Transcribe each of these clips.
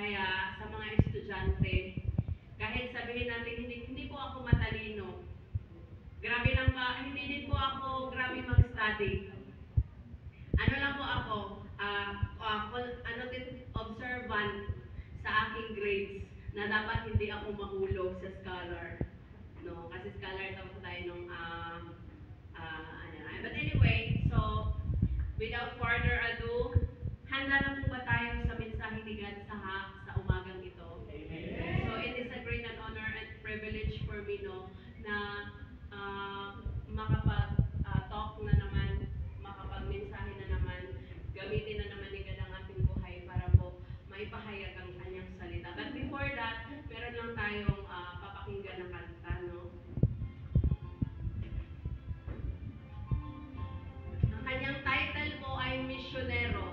Kaya sa mga estudyante, kahit sabihin natin hindi po ako matalino, grabe lang pa, hindi din po ako grabe mag-study. Ano lang po ako, observant sa aking grades na dapat hindi ako mahulog sa scholar. No, kasi scholar tapos tayo nung but anyway, so without further ado, handa na po ba tayo sa mensahe ni God sa umagang ito? Amen. So it is a great and honor and privilege for me no na makapag-talk na naman, makapag-mensahe na naman, gamitin na naman ni God ang ating buhay para po maipahayag ang kanyang salita. But before that, meron lang tayong papakinggan na kanta, no? Ang kanyang title po ay Misyonero.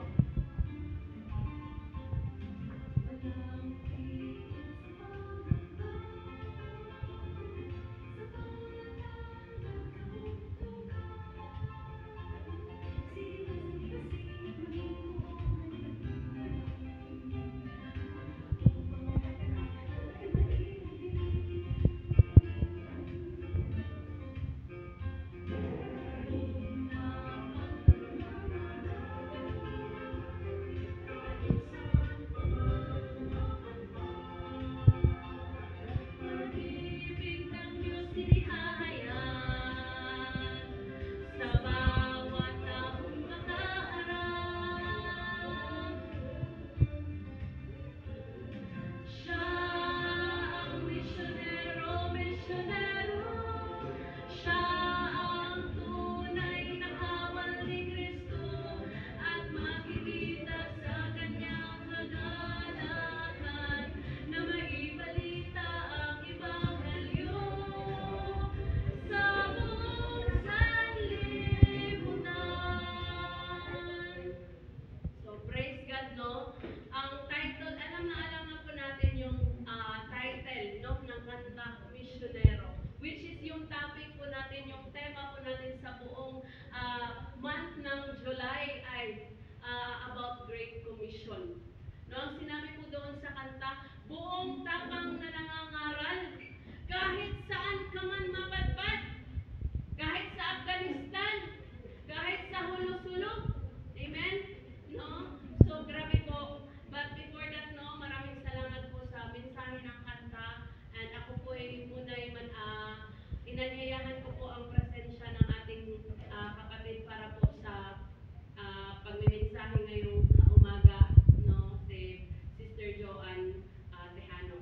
Which is yung topic po natin, yung tema po natin sa buong month ng July ay about Great Commission. No, ang sinabi po doon sa kanta, buong tapang na nangangaral, kahit saan ka man mapadpad, kahit sa Afghanistan, kahit sa Hulusulog. Amen? No? So, grabe po. But before that, no, maraming salamat po sa mensahe ng kanta. And ako po ay muna inanyayahan ko po ang presensya ng ating kapatid para po sa pagmimensahe ngayong umaga, no, si Sister Joanne Tejano.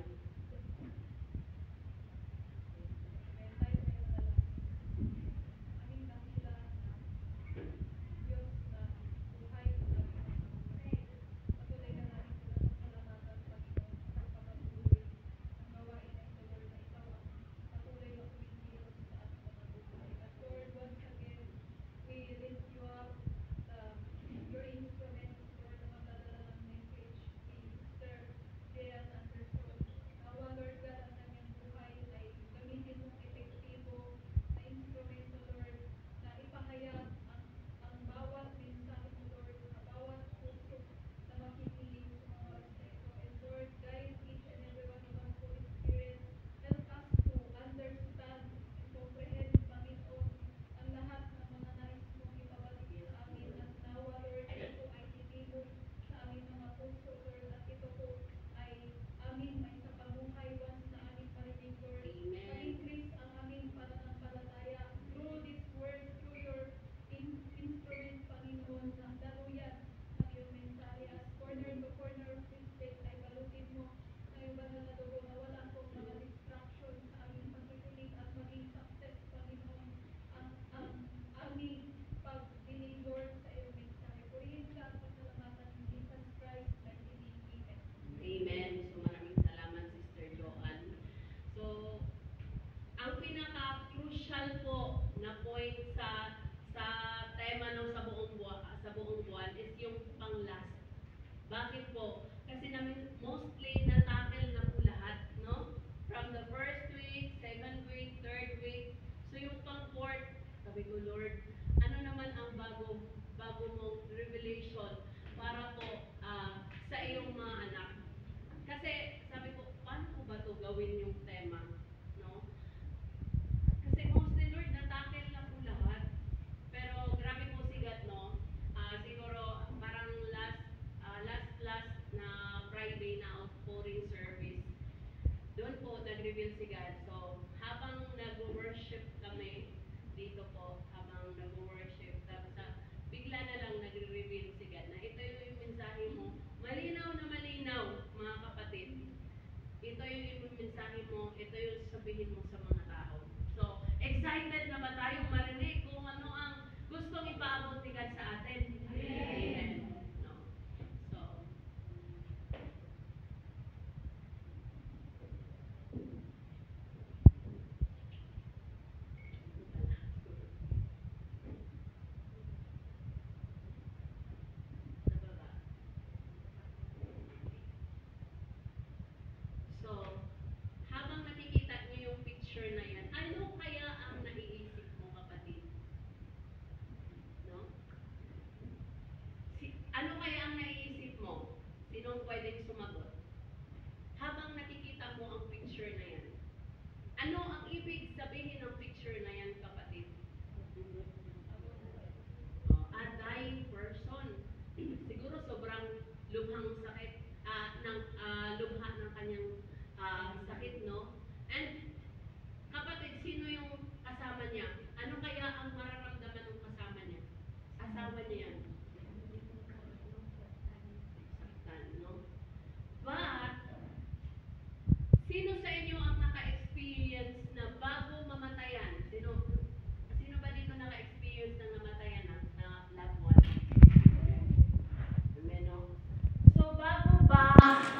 Bakit po? Kasi namin mostly na-tackle na po lahat, no? From the first week, second week, third week. So yung pang-fourth, sabi ko, Lord, ano naman ang bago mong revelation para po sa iyong mga anak?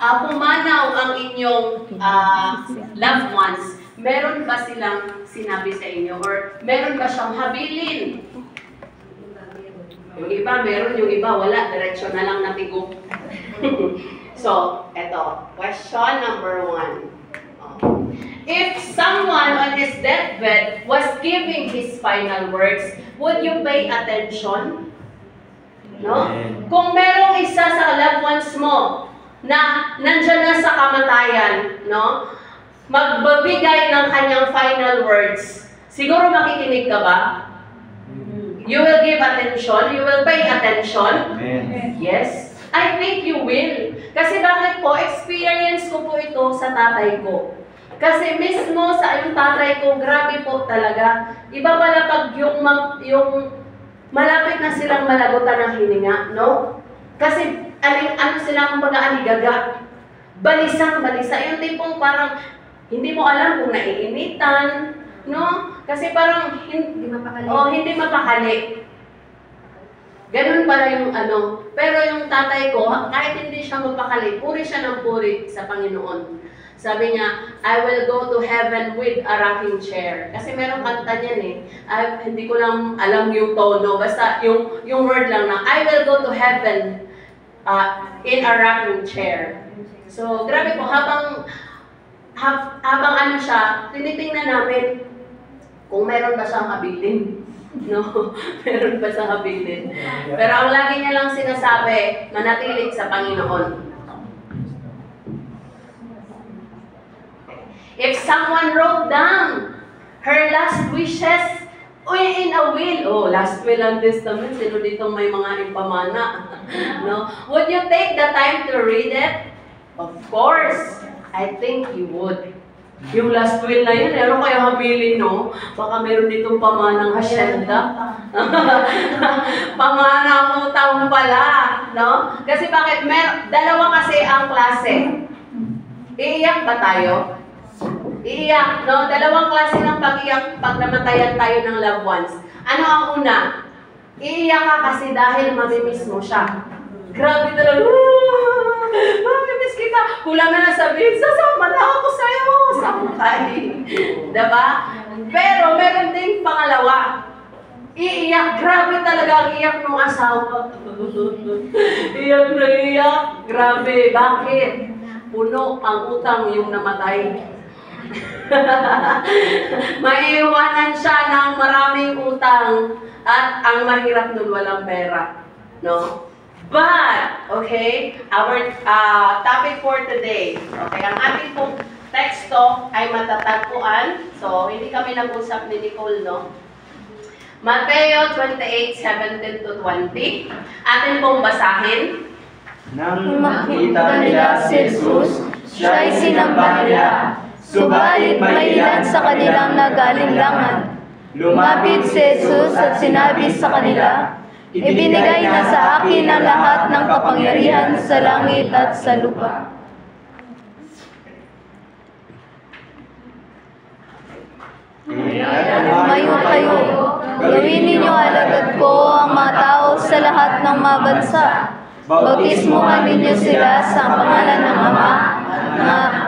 pumanaw ang inyong loved ones, meron ba silang sinabi sa inyo? Or meron ba siyang habilin? Yung iba, meron. Yung iba, wala. Diretso na lang natigo. So, eto. Question number 1. If someone on his deathbed was giving his final words, would you pay attention? No? Kung merong isa sa loved ones mo na nandyan na sa kamatayan, no? Magbabigay ng kanyang final words, siguro makikinig ka ba? You will give attention? You will pay attention? Yes. I think you will. Kasi bakit po? Experience ko po ito sa tatay ko. Kasi mismo sa yung tatay ko, grabe po talaga. Iba pala pag yung malapit na silang malagutan ng hininga, no? Kasi ano sila kumbaga aligaga. Balisang-balisa. Yung tipong parang hindi mo alam kung naiinitan, no? Kasi parang hindi mapakali. Hindi mapakali. Ganun pala yung ano. Pero yung tatay ko, kahit hindi siya mapakali, puri siya ng puri sa Panginoon. Sabi niya, I will go to heaven with a rocking chair. Kasi merong kanta niyan eh. Hindi ko lang alam yung tono. Basta yung word lang na, I will go to heaven in a rocking chair. So, grabe po, habang ano siya, tinitingnan namin kung meron ba siyang habilin. No, meron ba siyang habilin. Pero ang lagi niya lang sinasabi, manatilig sa Panginoon. If someone wrote down her last wishes in a will, last will and testament, sino dito may mga impamana? No? Would you take the time to read it? Of course, I think you would. Yung last will na yun, ano kaya habilin, no? Baka meron ditong pamanang hasyenda. Pamanang utang pala, no? Kasi bakit? Dalawa kasi ang klase. Iiyak ba tayo? Iiyak, no? Dalawang klase ng pag-iyak pag namatayan tayo ng loved ones. Ano ang una? Iiyak ka kasi dahil mamimiss mo siya. Grabe talaga. Mamimiss kita. Kulang na sabihin, sasama na ako sa'yo. Samay. Diba? Pero meron ding pangalawa. Iiyak. Grabe talaga ang iyak ng asawa. Iyak na iyak. Grabe. Bakit? Puno ang utang yung namatay. Maiiwanan siya ng maraming utang at ang mahirap nun walang pera, no? But, okay, our topic for today, okay, ang ating pong teksto ay matatagpuan, so hindi kami nag-usap ni Nicole, no? Mateo 28:17 to 20, atin pong basahin. Nang makita nila si Jesus, siya'y sinamba nila. Subalit may ilan sa kanilang nag-alinlangan. Lumapit si Jesus at sinabi sa kanila, ibinigay na sa akin ang lahat ng kapangyarihan sa langit at sa lupa. Tumayo kayo, gawin ninyo alagad ko ang mga tao sa lahat ng mga bansa. Bautismuhan ninyo sila sa pangalan ng Ama,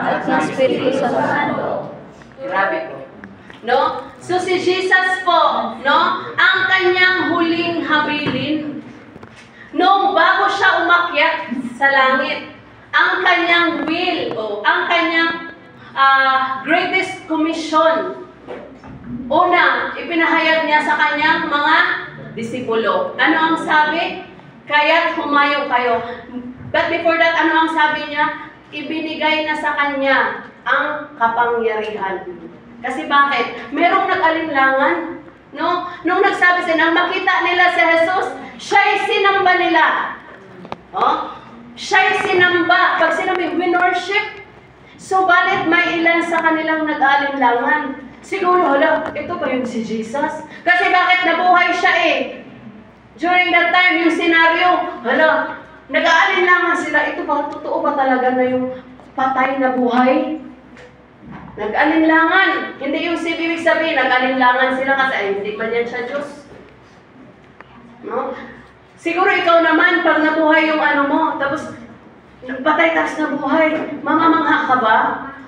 at ng Espiritu Santo. Grabe po. No? So si Jesus po, no? Ang kanyang huling habilin, nung bago siya umakyat sa langit, ang kanyang will, ang kanyang greatest commission, una, ipinahayag niya sa kanyang mga disipulo. Ano ang sabi? Kaya't humayo kayo. But before that, ano ang sabi niya? Ibinigay na sa kanya ang kapangyarihan. Kasi bakit? Merong nag-alinlangan. No? Nung nagsabi sila, nang makita nila si Jesus, siya'y sinamba nila. Siya'y sinamba. Pag sinabi, winorship. So, balit may ilan sa kanilang nag-alinlangan. Siguro, hala, ito ba yung si Jesus? Kasi bakit nabuhay siya eh? During that time, yung senaryo, hala, nag-aalinlangan sila, ito ba, totoo ba talaga na yung patay na buhay? Nag-alinlangan. Hindi yung ibig sabihin, nag-alinlangan sila kasi ay, hindi man yan siya Diyos. No? Siguro ikaw naman, pag nabuhay yung ano mo, tapos Patay tas na buhay. Mamamangha ka ba?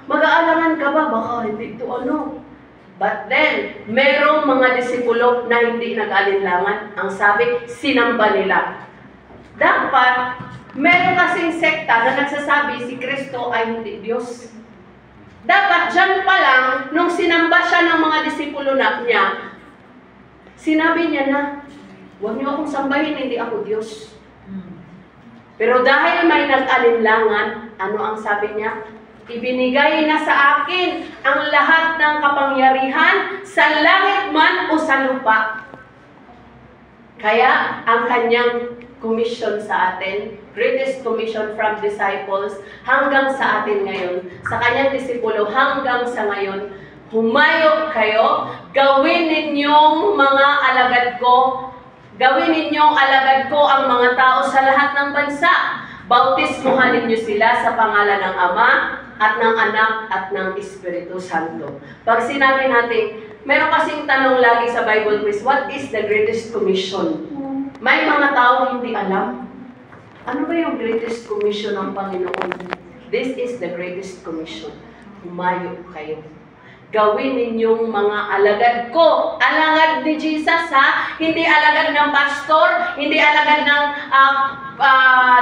Mag-aalangan ka ba? Baka hindi ito ano. But then, merong mga disipulo na hindi nag-alinlangan. Ang sabi, sinamba nila. Dapat, meron kasing sekta na nagsasabi si Kristo ay hindi Diyos. Dapat dyan pa lang, nung sinamba siya ng mga disipulo niya, sinabi niya na, huwag niyo akong sambahin, hindi ako Diyos. Pero dahil may nag-alinlangan, ano ang sabi niya? Ibinigay na sa akin ang lahat ng kapangyarihan sa langit man o sa lupa. Kaya ang kanyang commission sa atin, greatest commission from disciples hanggang sa atin ngayon, sa kanyang disipulo hanggang sa ngayon, humayo kayo, gawin ninyong mga alagad ko, gawin ninyong alagad ko ang mga tao sa lahat ng bansa. Bautismuhan ninyo sila sa pangalan ng Ama, at ng Anak, at ng Espiritu Santo. Pag sinabi natin, meron kasing tanong lagi sa Bible quiz, what is the greatest commission? May mga tao hindi alam. Ano ba yung greatest commission ng Panginoon? This is the greatest commission. Humayo kayo. Gawin ninyong mga alagad ko. Alagad ni Jesus, ha? Hindi alagad ng pastor, hindi alagad ng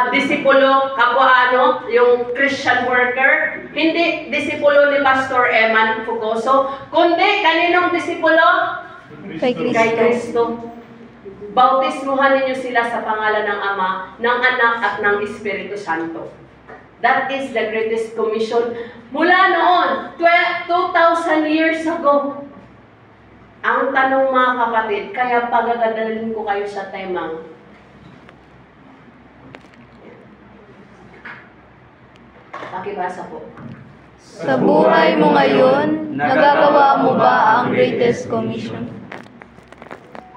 disipulo, kapwa yung Christian worker, hindi disipulo ni Pastor Eman Fugoso, kundi kaninong disipulo? Kay Kristo. Kay Kristo. Bautismuhan ninyo sila sa pangalan ng Ama, ng Anak, at ng Espiritu Santo. That is the greatest commission. Mula noon, 2,000 years ago. Ang tanong mga kapatid, kaya pagagandalin ko kayo sa temang, pakibasa po. Sa buhay mo ngayon, nagagawa mo ba ang greatest commission?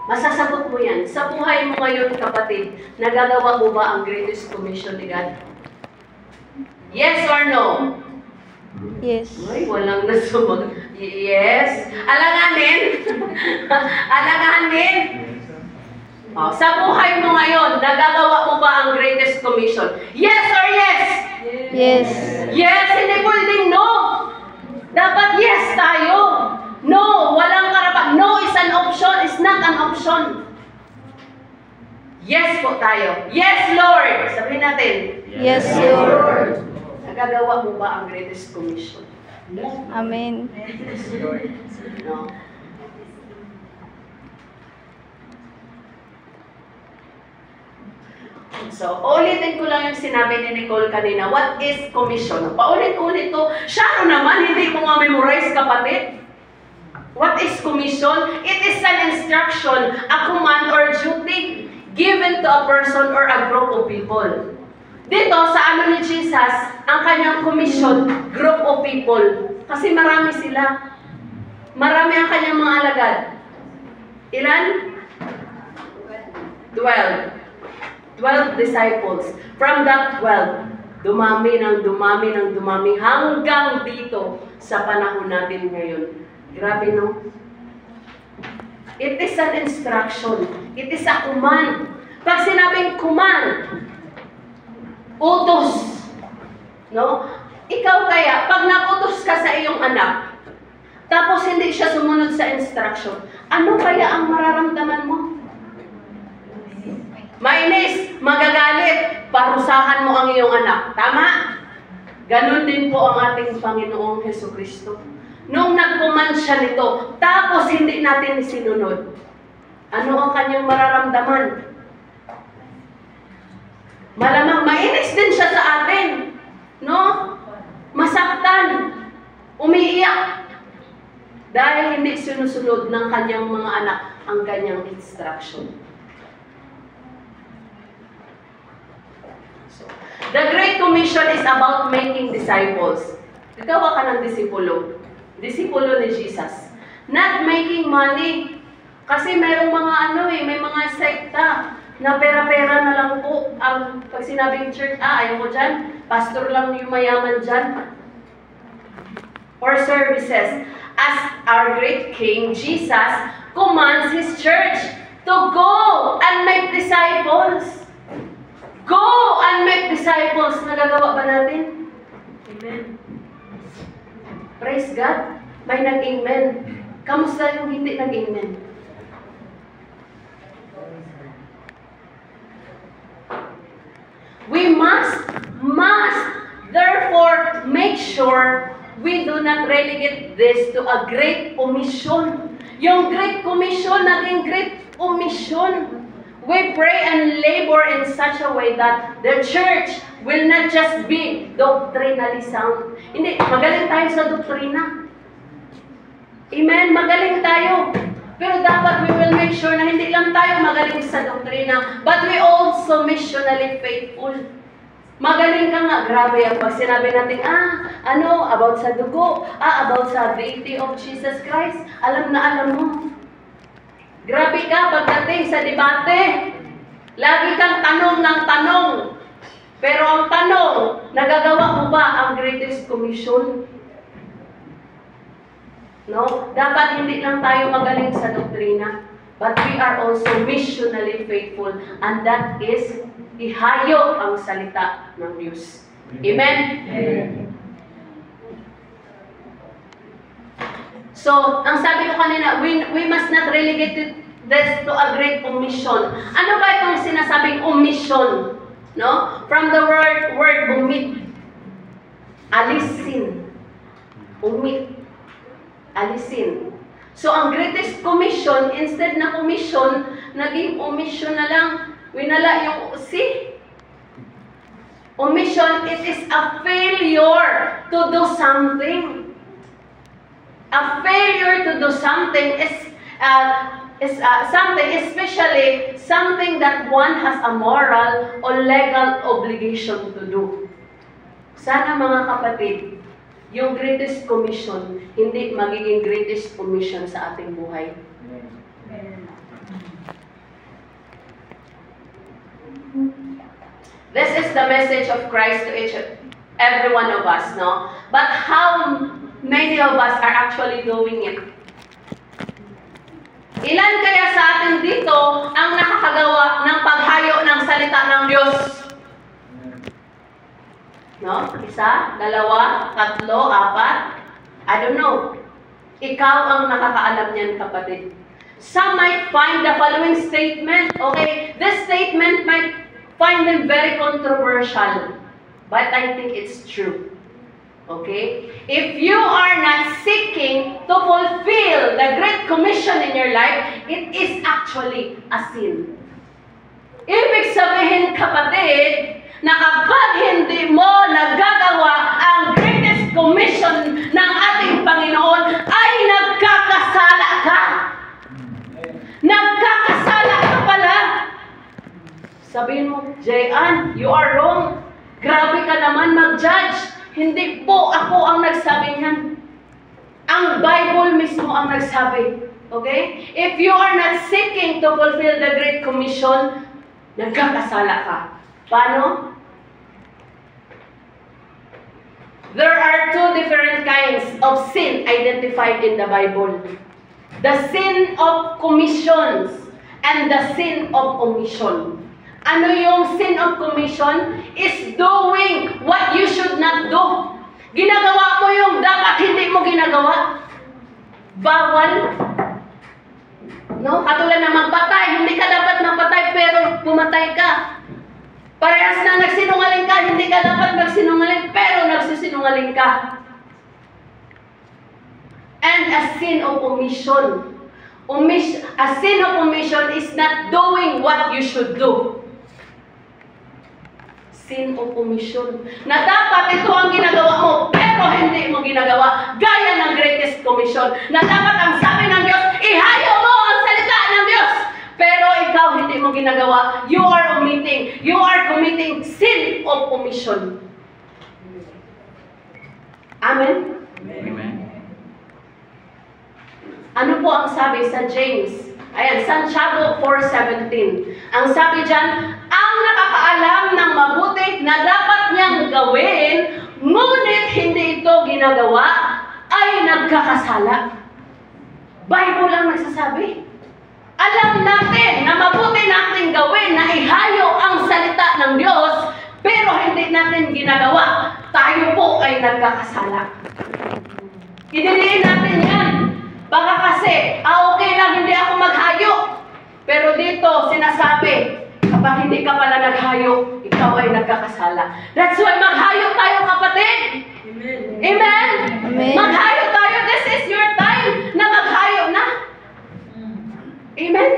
Masasagot mo yan. Sa buhay mo ngayon, kapatid, nagagawa mo ba ang greatest commission ni God? Yes or no? Yes. Ay, walang nasumag. Yes. Alanganin. Alanganin. Oh, sa buhay mo ngayon, nagagawa mo ba ang greatest commission? Yes or yes? Yes. Yes, hindi pwedeng no. Dapat yes tayo. No, walang karapat. No is an option, is not an option. Yes po tayo. Yes, Lord. Sabihin natin. Yes, Lord. Nagagawa mo ba ang greatest commission? Amen. No? So, ulitin ko lang yung sinabi ni Nicole kanina. What is commission? Paulit-ulit to. Siya naman, hindi mo nga memorize, kapatid. What is commission? It is an instruction, a command or duty given to a person or a group of people. Dito, sa ano ni Jesus, ang kanyang commission, group of people. Kasi marami sila. Marami ang kanyang mga alagad. Ilan? 12 disciples. From that 12, dumami hanggang dito sa panahon natin ngayon. Grabe, no? It is an instruction. It is a command. Pag sinabing command, utos. No? Ikaw kaya, pag nakutos ka sa iyong anak, tapos hindi siya sumunod sa instruction, ano kaya ang mararamdaman mo? Mainis, magagalit, parusahan mo ang iyong anak. Tama? Ganon din po ang ating Panginoong Hesukristo. Nung nag-command siya nito, tapos hindi natin sinunod, ano ang kanyang mararamdaman? Malamang mainis din siya sa atin. No? Masaktan. Umiiyak. Dahil hindi sinusunod ng kanyang mga anak ang kanyang instruction. The Great Commission is about making disciples. Gawa ka ng disipulo. Disipulo ni Jesus. Not making money. Kasi merong mga may mga sekta na pera-pera na lang po ang pag sinabing church, ayaw ko dyan, pastor lang yung mayaman dyan. Or services. As our great King, Jesus, commands His church to go and make disciples. Go and make disciples. Nagagawa ba natin? Amen. Praise God. May nag-amen. Kamusta yung hindi nag-amen? We must therefore make sure we do not relegate this to a great commission. Yung great commission, naging great commission. We pray and labor in such a way that the church will not just be doctrinally sound. Hindi, magaling tayo sa doktrina. Amen, magaling tayo. Pero dapat we will make sure na hindi lang tayo magaling sa doktrina, but we also missionally faithful. Magaling ka nga, grabe ang pag sinabi natin, about sa dugo, about sa deity of Jesus Christ, alam na alam mo. Grabe ka pagdating sa debate. Lagi kang tanong ng tanong. Pero ang tanong, nagagawa mo ba ang greatest commission? No? Dapat hindi lang tayo magaling sa doktrina, but we are also missionally faithful, and that is ihayo ang salita ng Diyos. Amen? Amen. So, ang sabi ko kanina, we must not relegate this to a great commission. Ano ba itong sinasabing omission? No? From the word omit. Alisin. Omit. Alisin. So, ang greatest commission, instead na commission, naging omission na lang. Winala yung omission, it is a failure to do something. A failure to do something is something, especially something that one has a moral or legal obligation to do. Sana mga kapatid, yung greatest commission, hindi magiging greatest commission sa ating buhay. This is the message of Christ to every one of us, no? But how many of us are actually doing it? Ilan kaya sa atin dito ang nakakagawa ng paghayo ng salita ng Diyos? No? Isa, dalawa, tatlo, apat? I don't know. Ikaw ang nakakaalam niyan, kapatid. Some might find the following statement, okay? This statement might find them very controversial, but I think it's true. Okay? If you are not seeking to fulfill the Great Commission in your life, it is actually a sin. Ibig sabihin, kapatid, na kapag hindi mo nagagawa ang greatest commission ng ating Panginoon, ay nagkakasala ka. Nagkakasala ka pala. Sabihin mo, Jayan, you are wrong. Grabe ka naman mag-judge. Hindi po ako ang nagsabi niyan. Ang Bible mismo ang nagsabi. Okay? If you are not seeking to fulfill the Great Commission, nagkakasala ka. Paano? There are two different kinds of sin identified in the Bible. The sin of commissions and the sin of omission. Ano yung sin of commission? Is doing what you should not do. Ginagawa mo yung dapat hindi mo ginagawa. Bawal. No? Katulad na magpatay. Hindi ka dapat magpatay pero pumatay ka. Parehas na nagsinungaling ka. Hindi ka dapat magsinungaling pero nagsisinungaling ka. And a sin of omission. A sin of omission is not doing what you should do. Sin of omission. Na dapat ito ang ginagawa mo, pero hindi mo ginagawa. Gaya ng greatest commission. Na dapat ang sabi ng Diyos, ihayo mo ang salita ng Diyos. Pero ikaw hindi mo ginagawa. You are omitting. You are committing sin of omission. Amen? Amen. Ano po ang sabi sa James? Ayan, Santiago 4:17. Ang sabi dyan, ang nakakaalam ng mabuti na dapat niyang gawin, ngunit hindi ito ginagawa, ay nagkakasala. Bible ang nagsasabi. Alam natin na mabuti natin gawin na ihayo ang salita ng ng Diyos, pero hindi natin ginagawa. Tayo po ay nagkakasala. Idiliin natin yan. Baka kasi, okay lang, hindi ako maghayo. Pero dito, sinasabi, kapag hindi ka pala naghayo, ikaw ay nagkakasala. That's why maghayo tayo, kapatid. Amen. Amen? Amen. Maghayo tayo. This is your time na maghayo na. Amen?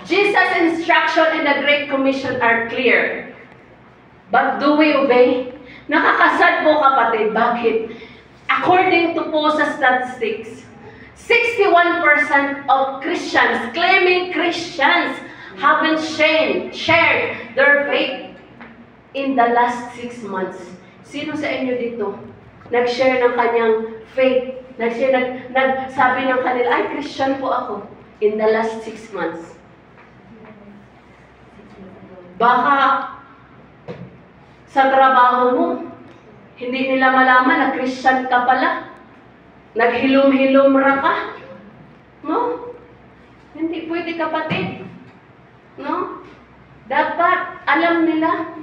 Jesus' instruction and the Great Commission are clear. But do we obey? Nakakasad po, kapatid. Bakit? According to po sa statistics, 61% of Christians, claiming Christians, haven't shared their faith in the last 6 months. Sino sa inyo dito nag-share ng kanyang faith? Nagsabi ng kanila, ay, Christian po ako in the last 6 months. Baka sa trabaho mo, hindi nila malaman na Christian ka pala. Naghilom-hilom ra ka. No? Hindi pwede, kapatid. No? Dapat alam nila.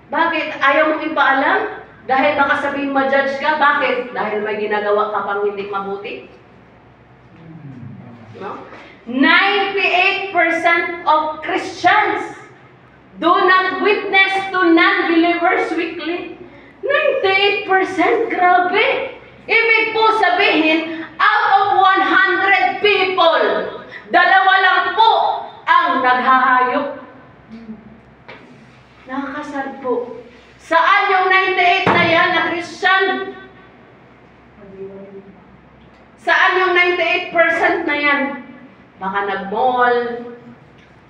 Bakit? Ayaw mong ipaalam? Dahil baka sabihin ma-judge ka. Bakit? Dahil may ginagawa ka pang hindi mabuti. No? 98% of Christians do not witness to non-believers weekly. 98%, grabe! Ibig po sabihin, out of 100 people, 2 lang po ang naghahayop. Nakakasad po. Saan yung 98 na yan na Christian? Saan yung 98% na yan? Baka nag-mall,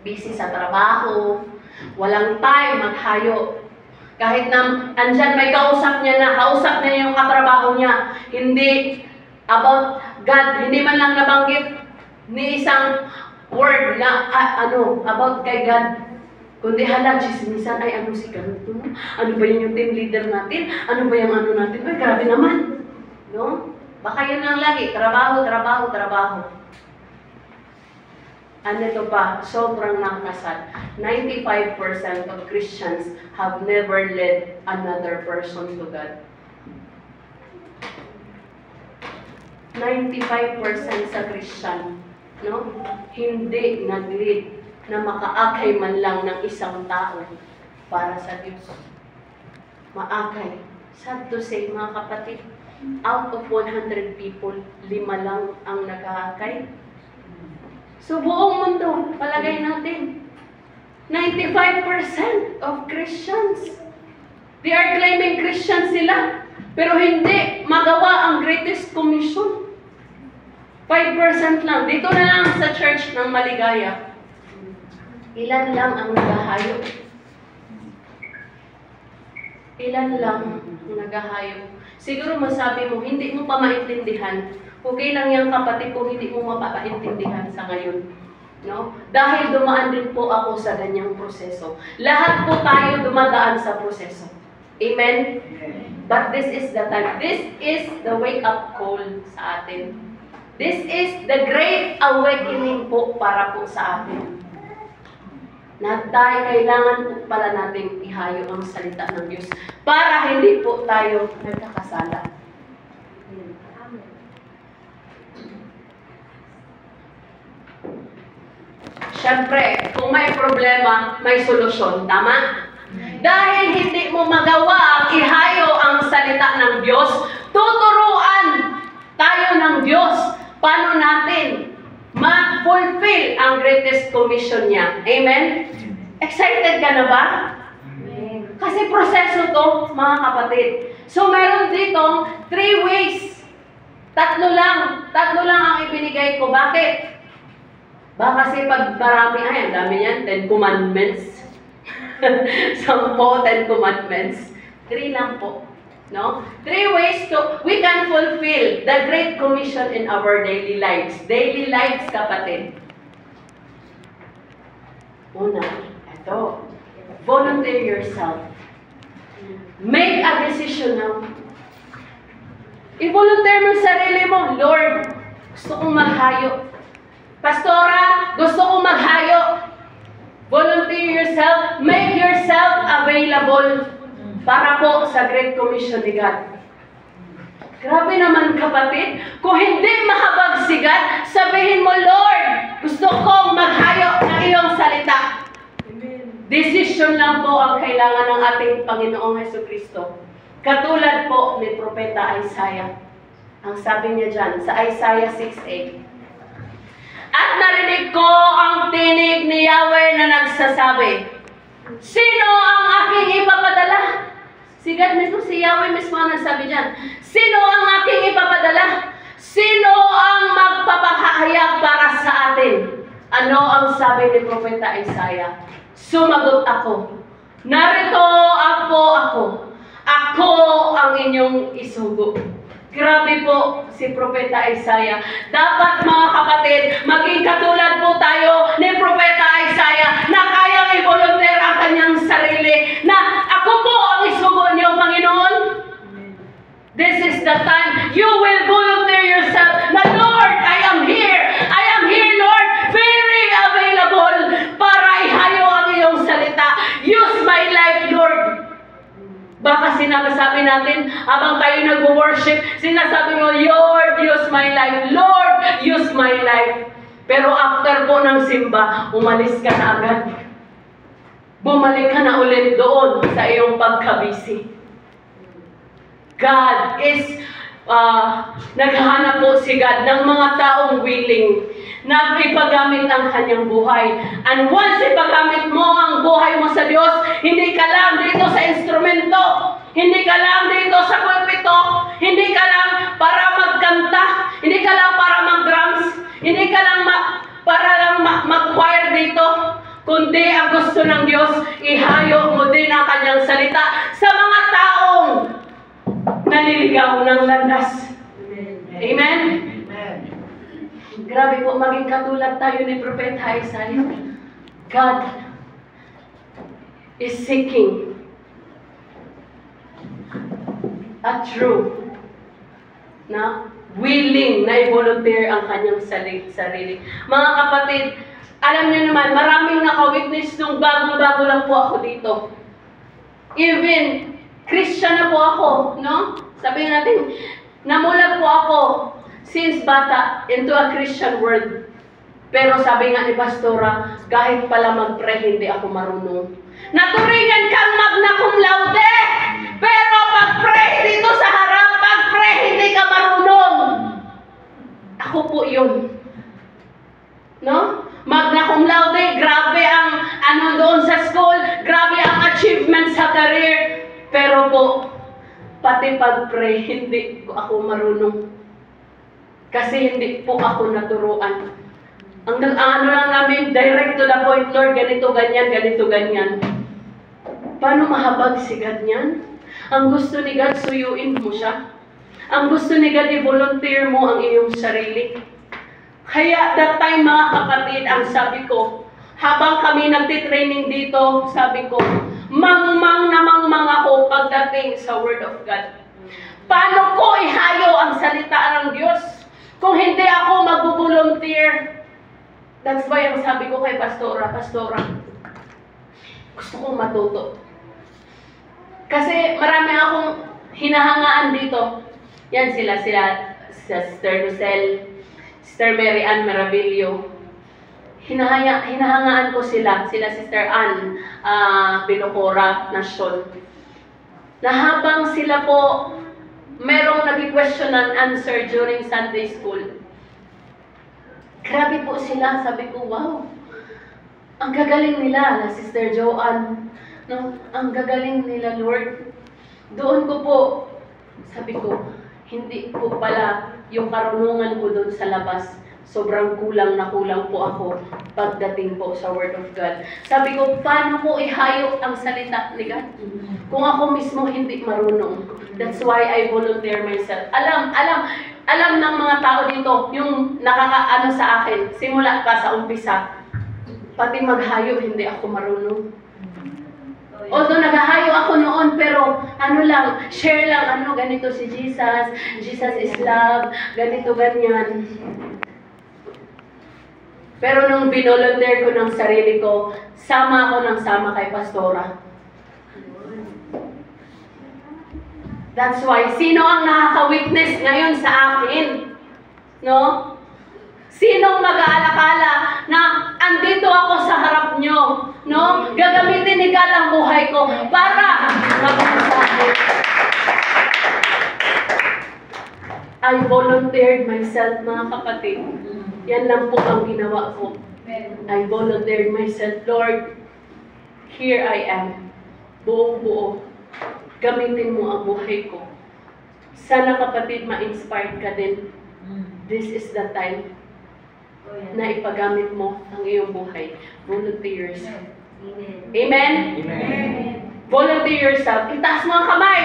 busy sa trabaho, walang time maghayo. Kahit na andyan may kausap niya yung katrabaho niya. Hindi about God, hindi man lang nabanggit ni isang word na about kay God. Kundi hala, chismisan, ay ano si ganito? Ano ba yun yung team leader natin? Ano ba yung ano natin? Ay, grabe naman. No? Baka yun lang lagi, trabaho. Ano ito pa, sobrang nakasad. 95% of Christians have never led another person to God. 95% sa Christian, no? Hindi nag-lead na makaakay man lang ng isang tao para sa Diyos. Maakay. Sad to say, mga kapatid, out of 100 people, 5 lang ang nag-aakay. So, buong mundo, palagay natin, 95% of Christians, they are claiming Christian sila, pero hindi magawa ang greatest commission. 5% lang. Dito na lang sa church ng Maligaya, ilan lang ang naghahayo? Ilan lang ang naghahayo? Siguro masabi mo, hindi mo pa maintindihan. Okay lang yan, kapatid, kung hindi mo mapapaintindihan sa ngayon. No? Dahil dumaan din po ako sa ganyang proseso. Lahat po tayo dumadaan sa proseso. Amen? But this is the time. This is the wake-up call sa atin. This is the great awakening po para po sa atin. Na tayo kailangan po pala natin ihayo ang salita ng Diyos para hindi po tayo nagkakasala. Siyempre, kung may problema, may solusyon. Tama? Dahil hindi mo magawa ang ihayo ang salita ng Diyos, tuturuan tayo ng Diyos paano natin ma-fulfill ang greatest commission niya. Amen? Excited ka na ba? Amen. Kasi proseso to, mga kapatid. So, meron ditong 3 ways. Tatlo lang ang ibinigay ko. Bakit? Baka kasi pag marami, ang dami yan, 10 commandments. 10 commandments. 3 lang po. No? 3 ways we can fulfill the Great Commission in our daily lives. Daily lives, kapatid. Una, ito. Volunteer yourself. Make a decision now. I-volunteer mo sarili mo. Lord, gusto kong maghayo. Pastora, gusto kong maghayo. Volunteer yourself, make yourself available para po sa Great Commission ni God. Grabe naman kapatid, kung hindi mahabag si God, sabihin mo, Lord, gusto kong maghayo ng iyong salita. Decision lang po ang kailangan ng ating Panginoong Hesukristo. Katulad po ni Propeta Isaiah. Ang sabi niya dyan sa Isaiah 6:8. At narinig ko ang tinig ni Yahweh na nagsasabi, sino ang aking ipapadala? Si God mismo, si Yahweh mismo ang nagsabi dyan. Sino ang aking ipapadala? Sino ang magpapahayag para sa atin? Ano ang sabi ni Propeta Isaiah? Sumagot ako, narito ako. Ako ang inyong isugo. Grabe po si Propeta Isaiah. Dapat mga kapatid, maging katulad po tayo ni Propeta Isaiah na kayang i-volunteer ang kanyang sarili na ako po ang isugo niyo, Panginoon. This is the time you will volunteer yourself na, Lord, I am here, Lord, very available para ihayo ang iyong salita. Use my life, Lord. Baka sinasabi natin, habang tayo nag-worship, sinasabi mo, Lord, use my life. Lord, use my life. Pero after po ng simba, umalis ka na agad. Bumalik ka na ulit doon sa iyong pagkabisi. God is, naghahanap po si God ng mga taong willing na ipagamit ang kanyang buhay. And once ipagamit mo ang buhay mo sa Diyos, hindi ka lang dito sa instrumento, hindi ka lang dito sa pulpito, hindi ka lang para magkanta, hindi ka lang para mag-drums, hindi ka lang para lang mag-choir dito, kundi ang gusto ng Diyos, ihayo mo din ang kanyang salita sa mga taong naliligaw ng landas. Amen? Grabe po, maging katulad tayo ni Propeta Isaiah. God is seeking a true na willing na i-volunteer ang kanyang sarili. Mga kapatid, alam niyo naman, maraming naka-witness nung bagong-bago lang po ako dito. Even Christian na po ako, no? Sabihin natin, namulat po ako since bata into a Christian world. Pero sabi nga ni Pastora, kahit pala mag-pray, hindi ako marunong. Naturingan kang magna cum laude, pero pag-pray dito sa harap, pag-pray, hindi ka marunong. Ako po yun. No? Magna cum laude, grabe ang ano doon sa school, grabe ang achievement sa career. Pero po, pati pag-pray, hindi ako marunong. Kasi hindi po ako naturuan. Ang ano lang namin, direct to the point, Lord, ganito, ganyan, ganito, ganyan. Paano mahabag si God niyan? Ang gusto ni God, suyuin mo siya. Ang gusto ni God, i-volunteer mo ang iyong sarili. Kaya that time, mga kapatid, ang sabi ko, habang kami nagtitraining dito, sabi ko, mangmang na mangmang ako pagdating sa Word of God. Paano ko ihayo ang salita ng Diyos kung hindi ako mag-volunteer? That's why ang sabi ko kay Pastora, gusto kong matuto. Kasi marami akong hinahangaan dito. Yan sila Sister Lucelle, Sister Mary Ann Maravillo. Hinahangaan ko sila Sister Ann Binocora Nation. Na habang sila po merong nag-question and answer during Sunday school. Grabe po sila, sabi ko, wow. Ang gagaling nila, na Sister Joanne. No? Ang gagaling nila, Lord. Doon ko po, sabi ko, hindi po pala yung karunungan ko doon sa labas. Sobrang kulang na kulang po ako pagdating po sa Word of God. Sabi ko, paano ko ihayo ang salita ni God? Kung ako mismo hindi marunong. That's why I volunteer myself. Alam ng mga tao dito, yung nakakaano sa akin, simula pa sa umpisa, pati maghayo, hindi ako marunong. Although naghahayo ako noon, pero ano lang, share lang, ano, ganito si Jesus, Jesus is love, ganito, ganyan. Pero nung binolunteer ko ng sarili ko, sama ako ng sama kay Pastora. That's why, sino ang nakaka-witness ngayon sa akin? No? Sinong mag-aalakala na andito ako sa harap nyo? No? Gagamitin ni God ang buhay ko para mag-asahin. I volunteered myself, mga kapatid. Yan lang po ang ginawa ko. I volunteered myself. Lord, here I am. Buong buo. Gamitin mo ang buhay ko. Sana kapatid, ma-inspired ka din. This is the time na ipagamit mo ang iyong buhay. Volunteer yourself. Amen? Amen. Volunteer yourself. Itaas mo ang kamay.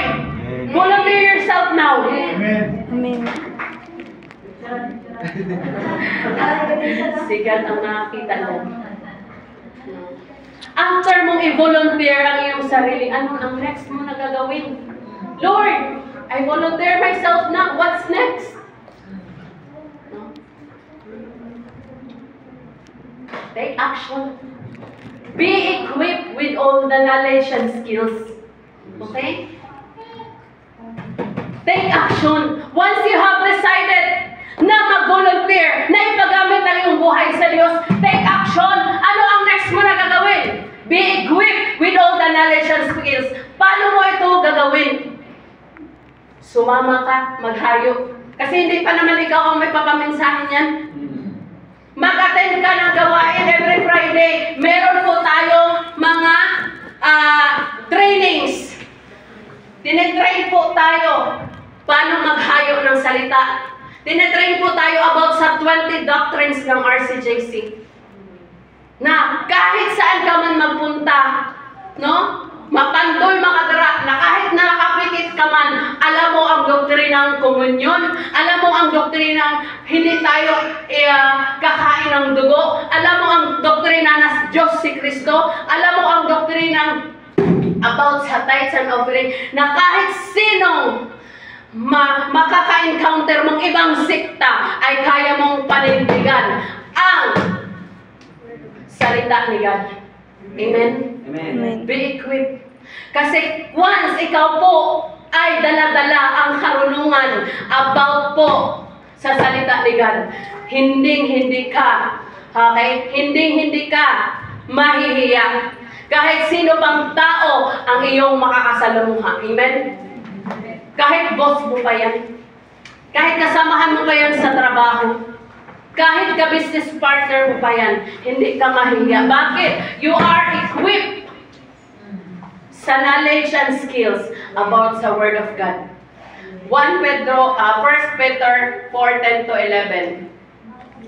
Volunteer yourself now. Amen. Amen. Sigat ang nakakita mo. After mong i-volunteer ang iyong sarili, ano ang next mo na gagawin? Lord, I volunteer myself now. What's next? No? Take action. Be equipped with all the knowledge and skills. Okay? Take action. Once you have decided na mag-volunteer, na ipagamit ang iyong buhay sa Diyos, take action. Ano ang next mo na gagawin? Be equipped with all the knowledge and skills. Paano mo ito gagawin? Sumama ka, maghayo. Kasi hindi pa naman ikaw ang may papamensahin yan. Mag-attend ka ng gawain every Friday. Meron po tayong mga trainings. Tinetrain po tayo paano maghayo ng salita. Tinetrain po tayo about sa 20 doctrines ng RCJC. Na kahit saan ka man magpunta, no? Mapandol, makadara, na kahit na nakapikit ka man, alam mo ang doktrinang komunyon, alam mo ang doktrinang hindi tayo kakain ng dugo, alam mo ang doktrina na Diyos si Kristo, alam mo ang doktrinang about sa tithes and offering, na kahit sinong makaka-encounter mong ibang sikta ay kaya mong panindigan ang salita ni God. Amen? Amen. Be equipped. Kasi once ikaw po ay dala-dala ang karunungan about po sa salita ni God, hindi ka, okay? Hindi ka mahihiya. Kahit sino pang tao ang iyong makakasalamuha. Amen? Kahit boss mo pa yan. Kahit kasamahan mo pa yan sa trabaho. Kahit ka-business partner mo pa yan, hindi ka mahihiya. Bakit? You are equipped sa knowledge and skills about sa Word of God. 1 Peter 4:10 to 11.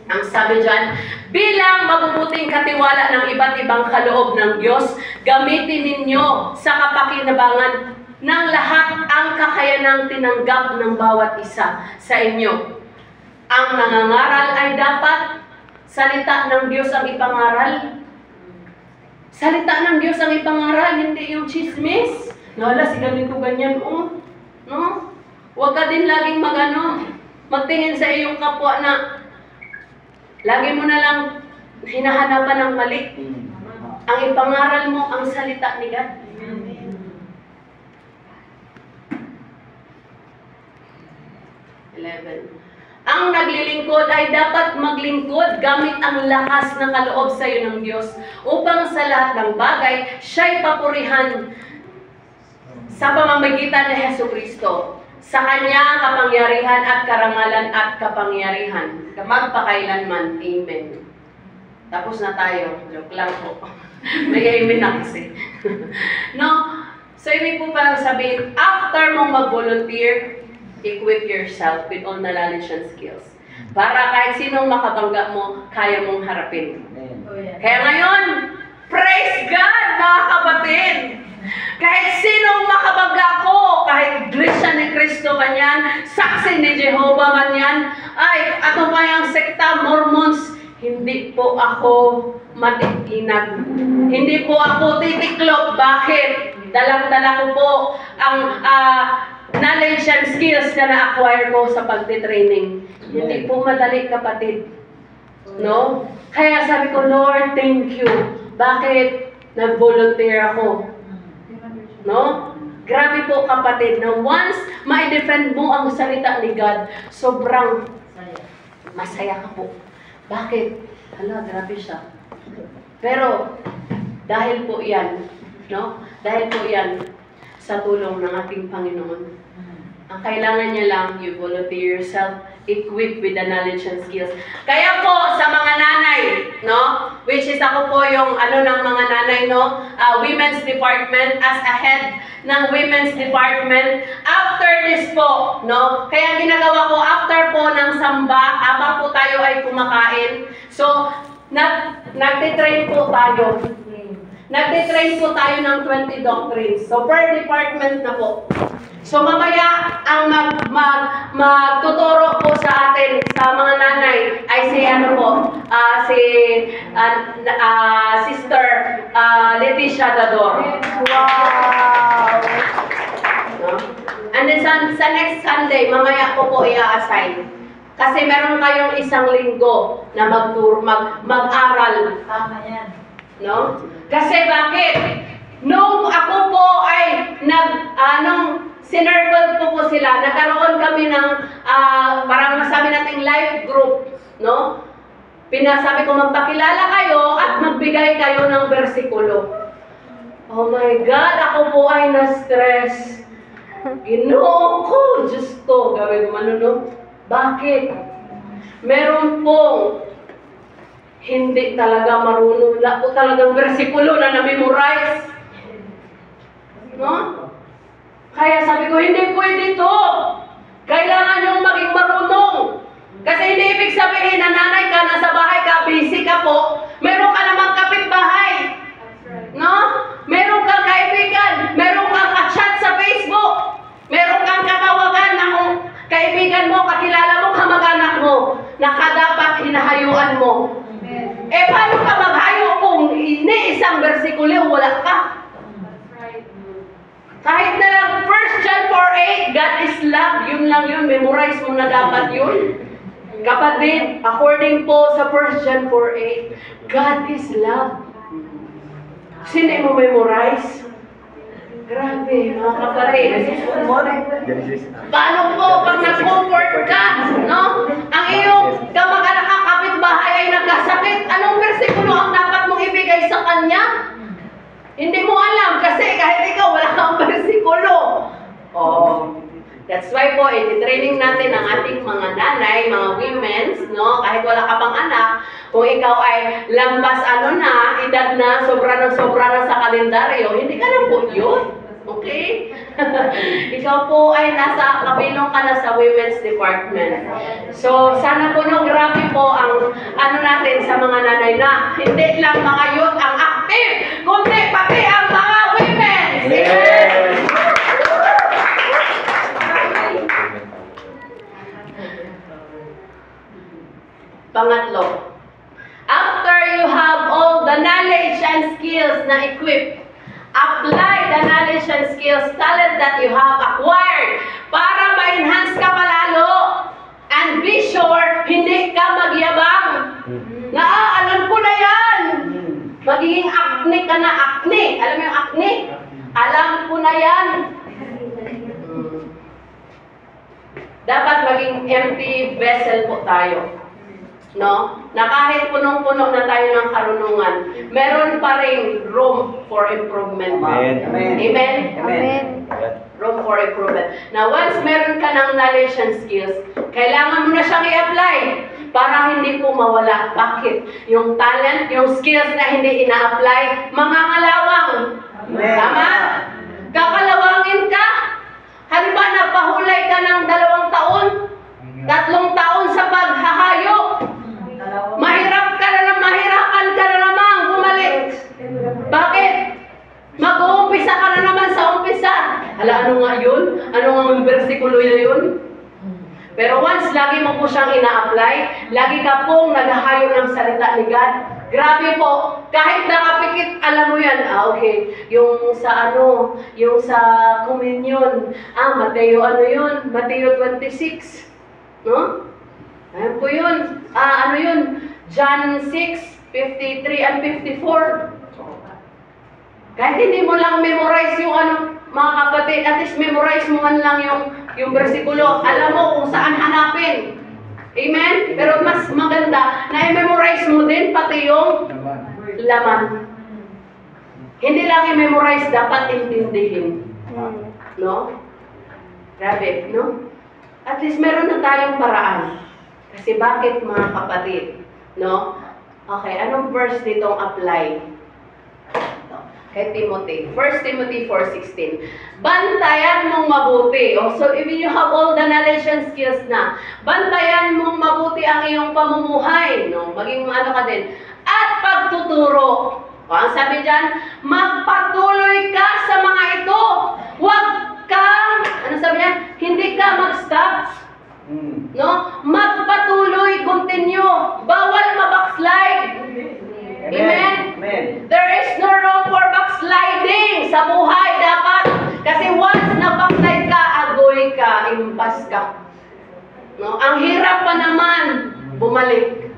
Ang sabi dyan, bilang mabubuting katiwala ng iba't ibang kaloob ng Diyos, gamitin ninyo sa kapakinabangan ng lahat ang kakayanang tinanggap ng bawat isa sa inyo. Ang nangangaral ay dapat salita ng Diyos ang ipangaral. Salita ng Diyos ang ipangaral, hindi yung chismis. Nala, si ganito ganyan, oh. No? Huwag ka din laging magtingin sa iyong kapwa na lagi mo na lang hinahanapan ng mali. Ang ipangaral mo, ang salita ni God. 11. Ang naglilingkod ay dapat maglingkod gamit ang lakas na kaloob sa iyo ng Diyos upang sa lahat ng bagay, siya'y papurihan sa pamamagitan ni Jesucristo. Sa Kanya ang kapangyarihan at karangalan at kapangyarihan. Magpakailanman. Amen. Tapos na tayo. Joke lang po. May amen na kasi. No? So, ibig po parang sabihin, after mong mag-volunteer, equip yourself with all knowledge and skills. Para kahit sinong makabangga mo, kaya mong harapin. Kaya ngayon, praise God, mga kapatid! Kahit sinong makabangga ko, kahit Iglesia ni Cristo man yan, saksi ni Jehovah man yan, ay, ako pa yung sekta, Mormons, hindi po ako matitinag. Hindi po ako titiklop. Bakit? Dalang-dala ko po ang knowledge and skills na na-acquire ko sa pagtitraining. Hindi po madali, kapatid. No? Kaya sabi ko, Lord, thank you. Bakit nag-volunteer ako? No? Grabe po kapatid, na once ma-defend mo ang salita ni God, sobrang masaya ka po. Bakit? Hala, grabe siya. Pero, dahil po yan, no? Dahil po yan sa tulong ng ating Panginoon. Ang kailangan niya lang, you volunteer yourself, equipped with the knowledge and skills. Kaya po, sa mga nanay, no? Which is ako po yung, ng mga nanay, no? Women's department, as a head ng women's department. After this po, no? Kaya ginagawa ko, after po ng samba, habang po tayo ay kumakain. So, nagtitrain po tayo. Nagtitrain po tayo ng 20 doctrines. So, per department na po. So mamaya ang magtuturo po sa atin sa mga nanay ay si Sister Leticia Dador. Wow! No? And then sa next Sunday, mamaya ko po i-assign. Kasi meron kayong isang linggo na mag-aral. Tama yan. No? Kasi bakit? Nung ako po ay sinircle po sila, nagkaroon kami ng parang masabi nating life group, no? Pinasabi ko magpakilala kayo at magbigay kayo ng bersikulo. Oh my God, ako po ay na-stress. Ginoo ko, Diyos ko, gawin mo no? Bakit? Meron pong hindi talaga marunong, wala po talagang bersikulo na na-memorize. No? Kaya sabi ko, hindi pwede to. Kailangan yung maging marunong. Kasi hindi ibig sabihin na nanay ka, nasa bahay ka, busy ka po, meron ka namang kapitbahay. No? Meron kang kaibigan, meron kang ka-chat sa Facebook, meron kang katawagan ng kaibigan mo, kakilala mo, kamag-anak mo, na dapat hinahayuan mo. Eh, paano ka maghayo kung isang bersikulo, wala ka? Kahit na lang 1 John 4:8, God is love, yun lang yun, memorize mo na dapat yun. Kapatid, according po sa 1 John 4:8, God is love. Sino mo memorize? Grabe, mga kapatid. Paano po pag nag-comfort ka, no? Ang iyong kamag-anak ka, kapitbahay ay nagkasakit, anong bersikulo ang dapat mong ibigay sa kanya? Hindi mo alam kasi kahit ikaw wala kang bersikulo. Oh, that's why po, i-training natin ang ating mga nanay, mga women's, no? Kahit wala ka pang anak, kung ikaw ay lampas edad na, sobra na sa kalendaryo, hindi ka na po yun. Okay? Ikaw po ay kabilong ka na sa women's department. So, sana po grabe po ang natin sa mga nanay na hindi lang mga youth ang active, kundi pati ang mga women. Amen! Pangatlo, after you have all the knowledge and skills na equipped, apply the knowledge and skills, talent that you have acquired para ma-enhance ka palalo. And be sure, hindi ka magyabang. Alam ko na yan. Magiging acne ka na, acne. Alam mo yung acne? Alam ko na yan. Dapat maging empty vessel po tayo. No? Na kahit punong-puno na tayo ng karunungan, meron pa ring room for improvement. Amen. Amen? Amen. Room for improvement. Now, once meron ka ng knowledge and skills, kailangan mo na siyang i-apply para hindi po mawala. Bakit? Yung talent, yung skills na hindi ina-apply, mangangalawang. Tama? Kakalawangin ka. Halimbawa, nagpahulay ka ng 2 taon, 3 taon sa paghahayo. Mahirapan ka na naman bumalik. Bakit? Mag-uumpisa ka na naman sa umpisa. Hala, ano nga yun? Ano nga yung bersikulo yun? Pero once lagi mo po siyang ina-apply, lagi ka pong naghahayo ng salita ni God, grabe po, kahit nakapikit, alam mo yan, okay, yung sa communion, Mateo Mateo 26, no? Ayan po yun, John 6:53 and 54. Kahit hindi mo lang memorize yung mga kapatid, at least memorize mo man lang yung bersikulo. Alam mo kung saan hanapin. Amen? Pero mas maganda na i-memorize mo din pati yung laman. Hindi lang i-memorize, dapat intindihin. No? Grabe, no? At least meron na tayong paraan. Kasi bakit mga kapatid? No? Okay, anong verse ditong apply? Kay Timothy. 1 Timothy 4:16. Bantayan mong mabuti. Oh, so even you have all the knowledge and skills na, bantayan mong mabuti ang iyong pamumuhay. No? Maging ano ka din. At pagtuturo. O, ang sabi dyan, magpatuloy ka sa mga ito. Huwag kang, ano sabi niya? Hindi ka mag-stop. No? Magpatuloy, continue. Bawal mabackslide. Amen? Amen. There is no room for backsliding sa buhay dapat. Kasi once na backslide ka, agoy ka, impas ka. No? Ang hirap pa naman bumalik.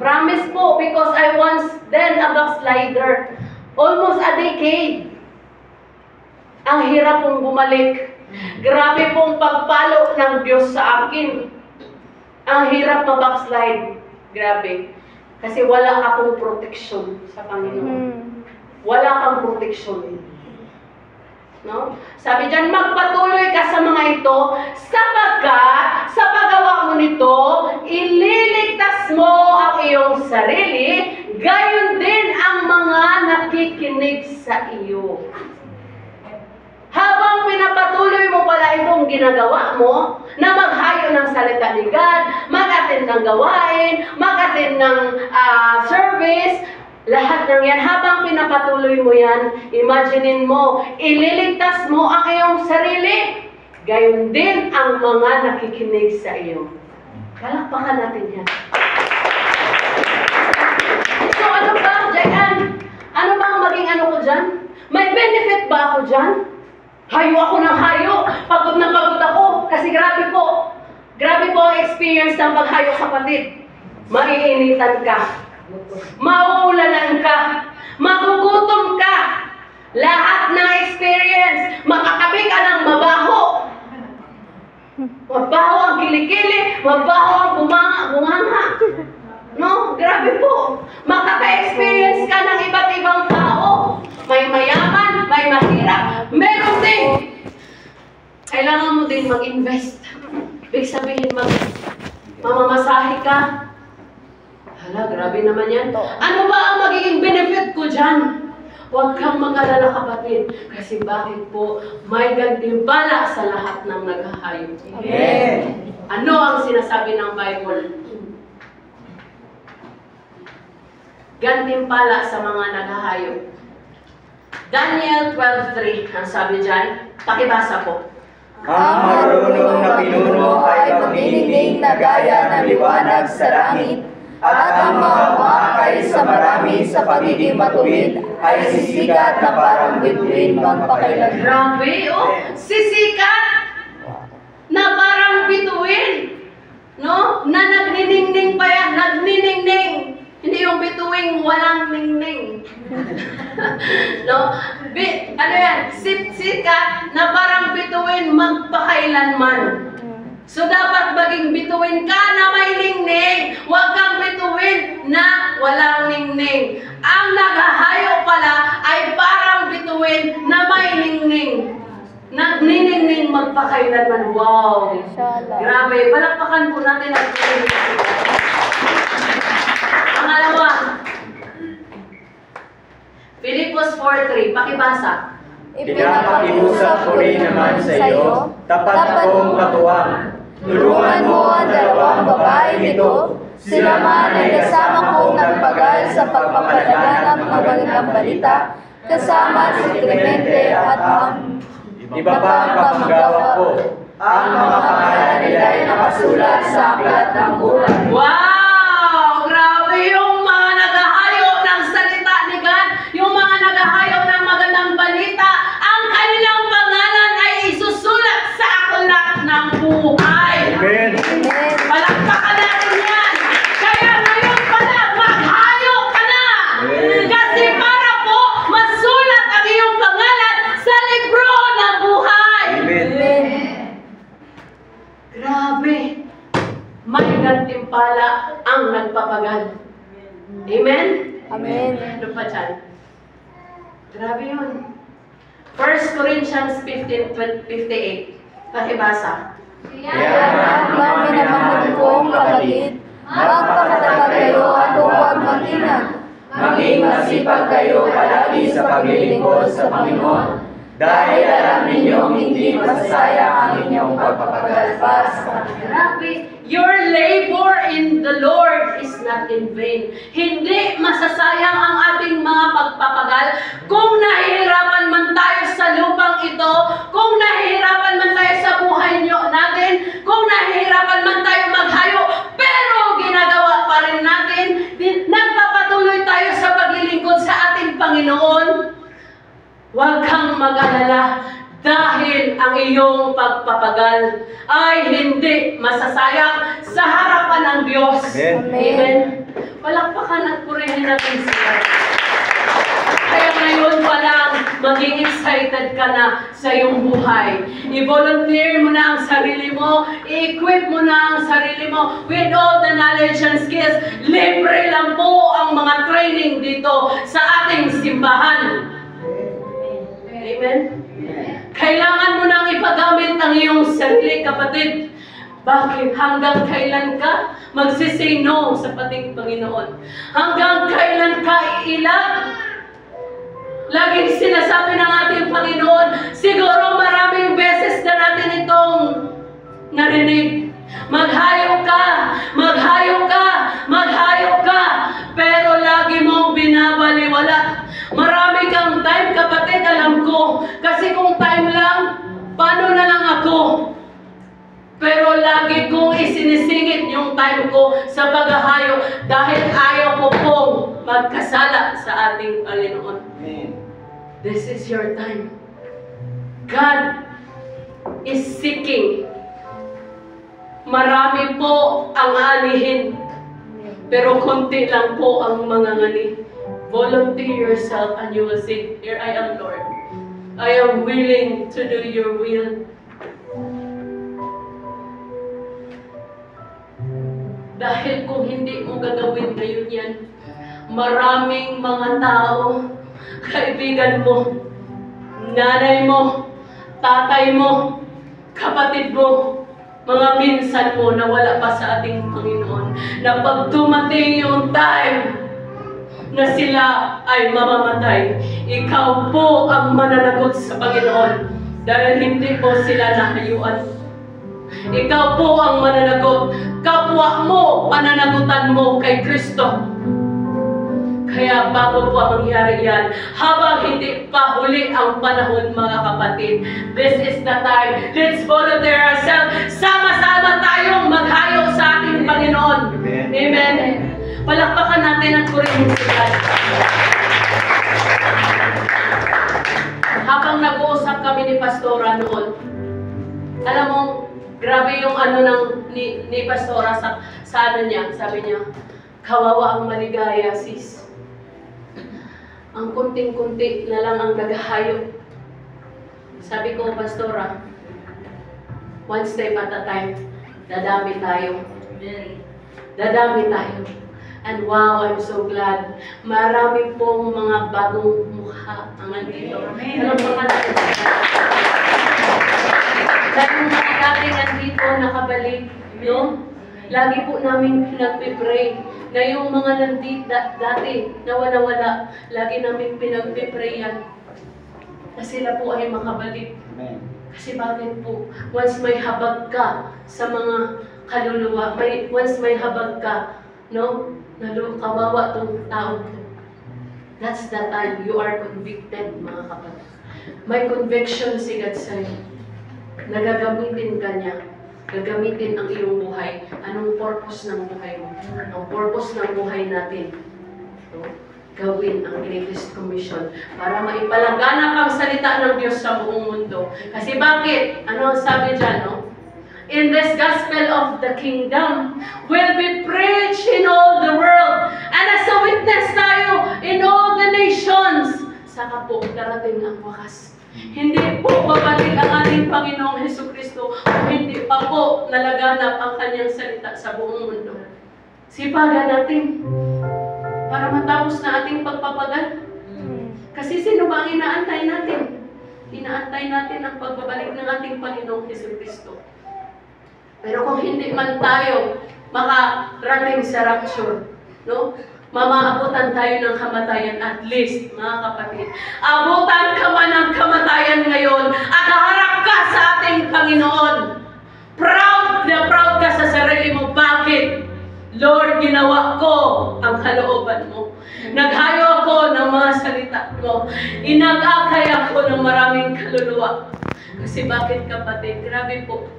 Promise po, because I once then a backslider. Almost a decade. Ang hirap pong bumalik. Grabe pong pagpalo ng Diyos sa akin. Ang hirap ma-backslide. Grabe. Kasi wala akong protection sa Panginoon. Wala kang protection. No? Sabi diyan, magpatuloy ka sa mga ito, sapagkat sa paggawa mo nito, ililigtas mo ang iyong sarili, gayon din ang mga nakikinig sa iyo. Habang pinapatuloy mo pala itong ginagawa mo, na maghayo ng salita ni God, mag-attend ng gawain, mag-attend ng service, lahat ng yan, habang pinapatuloy mo yan, imaginein mo, ililigtas mo ang iyong sarili. Gayon din ang mga nakikinig sa iyo. Palakpakan natin yan. So ano ba, Jayan? Ano ba ang maging ano ko dyan? May benefit ba ako dyan? Hayo ako ng hayo. Pagod na pagod ako. Kasi grabe po ang experience ng paghayo, kapatid. Maiinitan ka. Mauulanan ka. Magugutom ka. Lahat ng experience. Makakabi ka ng mabaho. Mabaho ang kilikili. Mabaho ang bunganga. No? Grabe po. Makaka-experience ka ng iba't ibang tao. May mayaman, may mahirap, meron din. Kailangan mo din mag-invest. Ibig sabihin, mamamasahe ka. Hala, grabe naman yan. Ano ba ang magiging benefit ko dyan? Huwag kang mag-alala, kapatid. Kasi bakit po, may gantimpala sa lahat ng naghahayo. Amen. Ano ang sinasabi ng Bible? Gantimpala sa mga naghahayo. Daniel 12:3, ang sabi dyan, pakibasa po. Ang marunong na pinuno ay magniningning na gaya ng liwanag sa langit, at ang mga umakay sa marami sa pagiging matuwid ay sisikat na parang bituin magpakailanman. Grabe, oh! Sisikat na parang bituin. No? Na nagniningning pa yan. Nagniningning. Hindi yung bituing walang ningning. No? Ano yan? Sikat na parang bituin magpakailanman. So dapat maging bituin ka na may ningning. Huwag kang bituin na walang ningning. Ang naghahayo pala ay parang bituin na may ningning. Nagniningning magpakailanman. Wow! Grabe. Palakpakan po natin ang pangalawa. Filipos 4:3. Pakibasa. Ipinapakiusap ko rin naman sa iyo, tapat akong katuwang. Tulungan mo ang dalawang babae nito. Sila man ay kasama kong nagpagal sa pagpapalaganap ng magandang balita, kasama si Clemente at ang iba pa ang kapanggawa ko. Ang mga pangalan nila ay nakasulat sa aklat ng buhay. Wow! Grabe yung mga naghahayo ng salita ni God, yung mga naghahayo ng magandang balita, ang kanilang pangalan ay isusulat sa aklat ng buhay. Amen. Palakpakan natin yan. Kaya ngayon pala, paniniwala ang nagpapagal. Amen? Amen. Ano pa dyan? Grabe yun. 1 Corinthians 15:58. Pakibasa. Kaya mga minamahal kong kapatid, magpakatatag kayo at huwag mag-inag. Maging masipag kayo palagi sa paglilingkod sa Panginoon, dahil alam ninyong hindi masasayang ang inyong pagpapagal sa Grabe. Your labor in the Lord is not in vain. Hindi masasayang ang ating mga pagpapagal. Kung nahihirapan man tayo sa lupang ito, kung nahihirapan man tayo sa buhay natin, kung nahihirapan man tayo maghayo, pero ginagawa pa rin natin, nagpapatuloy tayo sa paglilingkod sa ating Panginoon, huwag kang mag-alala dahil ang iyong pagpapagal ay hindi masasayang sa harapan ng Diyos. Amen. Amen. Palakpakan at purihin natin sila. Kaya ngayon pa lang, maging excited ka na sa iyong buhay. I-volunteer mo na ang sarili mo, i-equip mo na ang sarili mo with all the knowledge and skills. Libre lang po ang mga training dito sa ating simbahan. Amen? Kailangan mo nang ipagamit ang iyong sarili, kapatid. Bakit? Hanggang kailan ka magsisay no sa pating Panginoon? Hanggang kailan ka iilag? Laging sinasabi ng ating Panginoon, siguro maraming beses na natin itong narinig. Maghayo ka, maghayo ka, maghayo ka, pero lagi mong binabaliwala. Marami kang time, kapatid, alam ko. Kasi kung time lang, paano na lang ako? Pero lagi kong isinisingit yung time ko sa paghahayo dahil ayaw ko pong magkasala sa ating Panginoon. This is your time. God is seeking. Marami po ang anihin, pero konti lang po ang mangangani. Volunteer yourself and you will say, here I am, Lord. I am willing to do your will. Dahil kung hindi mo gagawin ngayon yan, maraming mga tao, kaibigan mo, nanay mo, tatay mo, kapatid mo, mga pinsan mo na wala pa sa ating Panginoon, na pag dumating yung time na sila ay mamamatay, ikaw po ang mananagot sa Panginoon dahil hindi po sila nahayuan. Ikaw po ang mananagot. Kapwa mo, pananagutan mo kay Kristo. Kaya bago po mangyari yan, habang hindi pa huli ang panahon, mga kapatid, this is the time. Let's volunteer ourselves. Sama-sama tayong maghayo sa ating Panginoon. Amen. Amen. Palakpakan natin at purihin sila. Habang nag-uusap kami ni Pastora noon, alam mo, grabe yung ni Pastora sa ano niya. Sabi niya, kawawa ang maligaya, sis. Ang kunting-kunti na lang ang naghahayo. Sabi ko, Pastora, one step at a time, dadami tayo. Dadami tayo. And wow, I'm so glad. Marami pong mga bagong mukha ang nandito. Alam mo ka natin. Laging mga dating nandito, nakabalik. No? Lagi po namin pinagpipray na yung mga nandito dati na wala-wala, lagi namin pinagpipray yan. Na sila po ay makabalik. Amen. Kasi bakit po? Once may habag ka sa mga kaluluwa, once may habag ka, no? Kawawa tong tao to. That's the time you are convicted, mga kapatid. May conviction si God sa'yo. Nagagamitin ka niya. Gagamitin ang iyong buhay. Anong purpose ng buhay mo? Ang purpose ng buhay natin. No? Gawin ang Greatest Commission para maipalaganap ang salita ng Diyos sa buong mundo. Kasi bakit? Ano ang sabi dyan, no? In this gospel of the kingdom will be preached in all the world. And as a witness tayo in all the nations. Saka po darating ang wakas. Hindi po babalik ang ating Panginoong Hesukristo kung hindi pa po nalaganap ang kanyang salita sa buong mundo. Sipagan natin para matapos na ating pagpapagal. Kasi sino ba ang inaantay natin? Inaantay natin ang pagbabalik ng ating Panginoong Jesucristo. Pero kung hindi man tayo makarating sa rapture, no? Mamaabutan tayo ng kamatayan at least, mga kapatid. Abutan ka man ng kamatayan ngayon at haharap ka sa ating Panginoon. Proud na proud ka sa sarili mo. Bakit? Lord, ginawa ko ang kalooban mo. Naghayo ako ng mga salita mo. Inag-akay ako ng maraming kaluluwa. Kasi bakit, kapatid? Grabe po.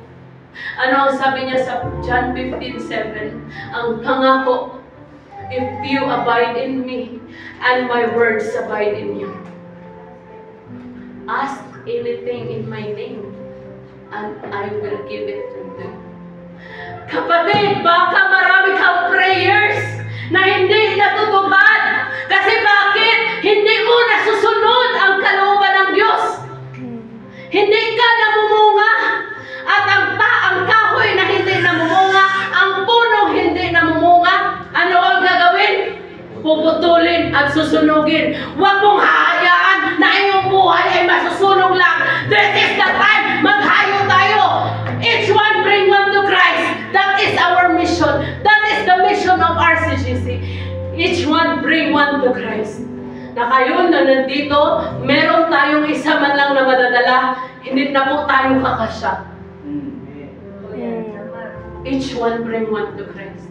Ano ang sabi niya sa John 15:7? Ang pangako, if you abide in me, and my words abide in you. Ask anything in my name, and I will give it to you. Kapatid, baka marami kang prayers na hindi natutupad. Kasi bakit? Hindi mo nasusunod ang kalooban ng Diyos. Hindi ka namumunga. At ang kahoy na hindi namumunga, ang punong hindi namumunga, ano ang gagawin? Puputulin at susunugin. Huwag mong hahayaan na iyong buhay ay masusunog lang. This is the time. Maghayo tayo. Each one bring one to Christ. That is our mission. That is the mission of RCGC. Each one bring one to Christ. Na kayo na nandito, meron tayong isa man lang na madadala, hindi na po tayong kakasya. Each one bring one to Christ.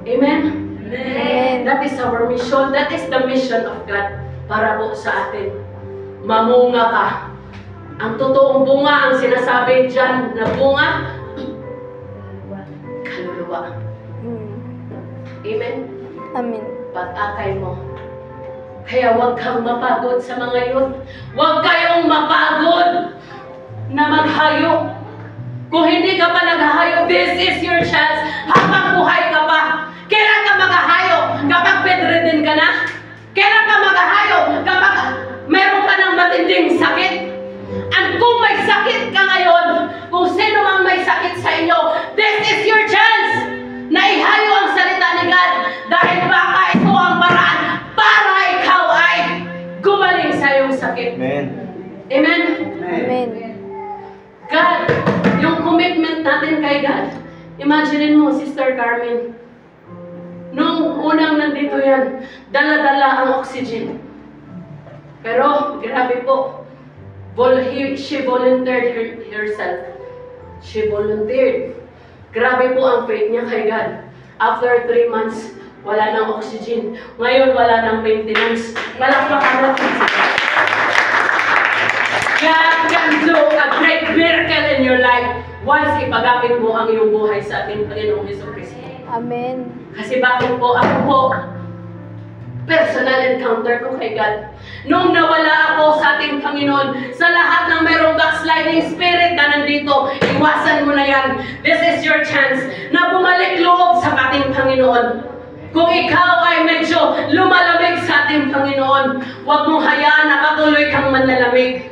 Amen? Amen. That is our mission. That is the mission of God para po sa atin. Mamunga ka. Ang totoong bunga, ang sinasabi dyan na bunga, kaluluwa. Amen? Amen. Pag-akay mo. Kaya huwag kang mapagod sa mga youth. Huwag kayong mapagod na maghayo. Kung hindi ka pa naghahayo, this is your chance. Habang buhay ka pa. Kailan ka maghahayo? Kapag bedridden ka na? Kailan ka maghahayo? Kapag meron ka ng matinding sakit? At kung may sakit ka ngayon, kung sino mang may sakit sa inyo, this is your chance na ihayo ang salita ni God. Dahil baka ito ang paraan para ikaw ay gumaling sa iyong sakit. Amen. Amen? Amen. God, yung commitment natin kay God. Imagine mo, Sister Carmen, nung unang nandito yan, dala-dala ang oxygen. Pero, grabe po, she volunteered herself. She volunteered. Grabe po ang faith niya kay God. After 3 months, wala nang oxygen. Ngayon, wala nang maintenance. Palakpakan natin sa God. God can do a great miracle in your life once ipagamit mo ang iyong buhay sa ating Panginoong Jesucristo. Amen. Kasi bakit po, ako po, personal encounter ko kay God. Nung nawala ako sa ating Panginoon, sa lahat ng mayroong backsliding spirit na nandito, iwasan mo na yan. This is your chance na bumalik loob sa ating Panginoon. Kung ikaw ay medyo lumalamig sa ating Panginoon, huwag mong hayaan na patuloy kang manlalamig.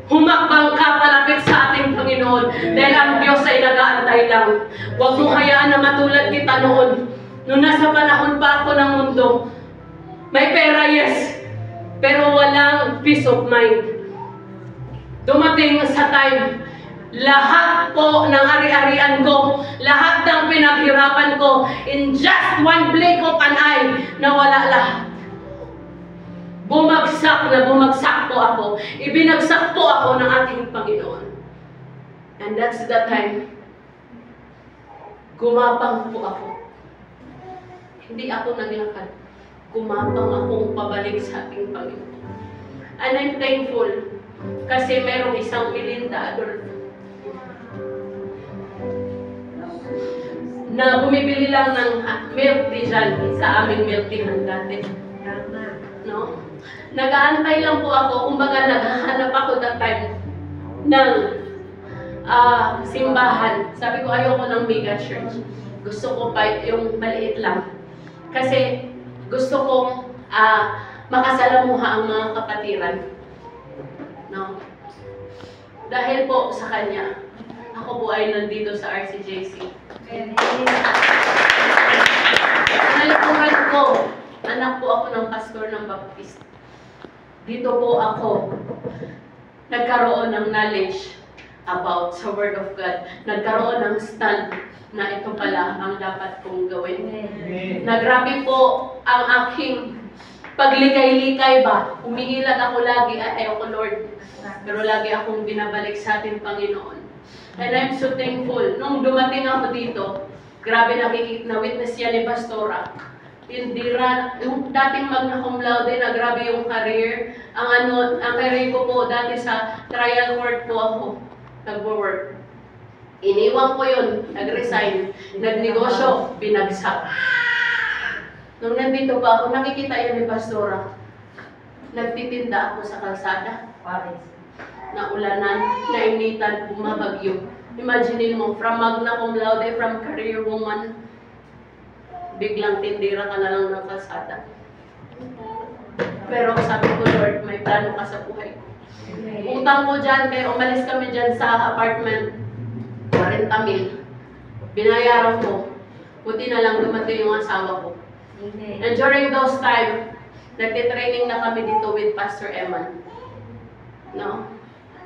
Humakbang ka palapit sa ating Panginoon dahil ang Diyos ay nag-aantay lang. Huwag mong hayaan na matulad kita noon. Nung nasa panahon pa ako ng mundo, may pera, yes, pero walang peace of mind. Dumating sa time, lahat po ng ari-arian ko, lahat ng pinaghirapan ko, in just one blink of an eye, nawala lahat. Bumagsak po ako. Ibinagsak po ako ng ating Panginoon. And that's the time, gumapang po ako. Hindi ako naglakad. Gumapang akong pabalik sa ating Panginoon. And I'm thankful kasi mayroong isang Melinda Adolfo na bumibili lang ng milk tea dyan sa aming milk tea ng dati. No? Nag-aantay lang po ako, kumbaga naghahanap ako that time ng simbahan. Sabi ko, ayoko ng mega church. Gusto ko pa yung maliit lang. Kasi gusto kong makasalamuha ang mga kapatiran. No? Dahil po sa kanya, ako po ay nandito sa RCJC. anak po ako ng pastor ng Baptist. Dito po ako nagkaroon ng knowledge about sa Word of God. Nagkaroon ng stand na ito pala ang dapat kong gawin. Nagrabi po ang aking paglikay-likay ba. Umiilag ako lagi, ayoko Lord. Pero lagi akong binabalik sa ating Panginoon. And I'm so thankful. Nung dumating ako dito, grabe na-witness yan ni Pastora. Yung dating magna cum laude na grabe yung career. Ang career ko po dati sa trial court po ako nagwo-work. Iniwan ko yun, nag-resign, nagnegosyo, binagsak. Nung nandito pa ako, nakikita yun ni Pastora. Nagtitinda ako sa kalsada. Naulanan, nainitan, bumabagyo. Imagine mo, from magna cum laude, from career woman, biglang tindira ka na lang ng kalsada. Pero sabi ko, Lord, may plano ka sa buhay ko. Utang ko dyan, kaya umalis kami dyan sa apartment, 40,000. Binayaran ko. Buti na lang dumating yung asawa ko. And during those time, nagtitraining na kami dito with Pastor Eman. No?